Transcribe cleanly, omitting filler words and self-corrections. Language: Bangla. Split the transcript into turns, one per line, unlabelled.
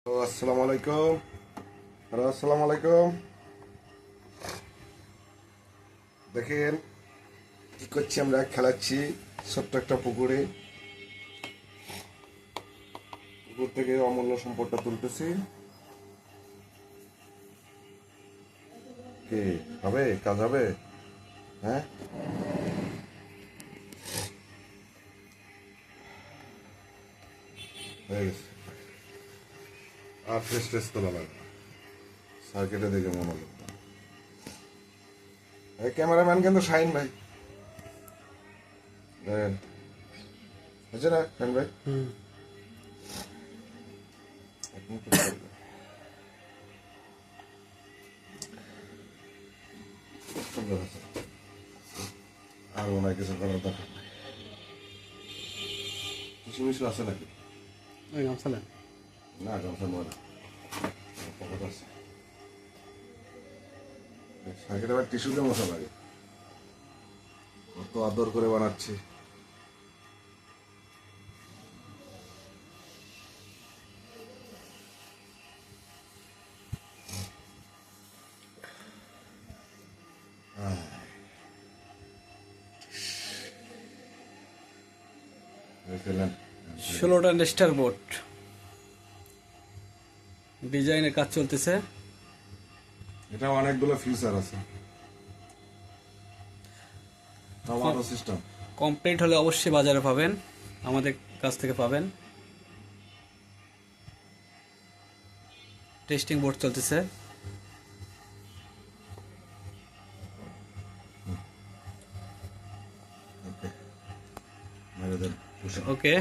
আসসালামু আলাইকুম। আসসালামু আলাইকুম। দেখেন কি করছি, আমরা খেলাচ্ছি ছোট্ট একটা পুকুরে। পুকুর থেকে অমূল্য সম্পদটা তুলতেছি। কি হবে? কাজ হবে? হ্যাঁ, হয়ে গেছে। আর ফ্রেশ তোলা লাগবে, সার্কিটে দেখে মনে হলো। এই ক্যামেরাম্যান কিন্তু শাহিন ভাই। দেখেন হয়েছে না শাহিন ভাই? এখন তো চলবে। সুন্দর আছে। আর মনে হয় কিছু করার দরকার নাই। কিছু মিশু আছে নাকি?
ওই গামছা নেন।
না, গামছা নয় না, পকেট আছে। সাইকেল আবার টিস্যু দিয়ে মশা লাগে। কত আদর করে বানাচ্ছি। দেখলেন?
16টা নেস্টার বোট ডিজাইনের কাজ চলতেছে।
এটা অনেকগুলো ফিচার আছে। Tomato system.
কমপ্লিট হলে অবশ্যই বাজারে পাবেন, আমাদের কাছ থেকে পাবেন। টেস্টিং বোট চলতেছে।
ওকে, মেরে দেন।
ওকে।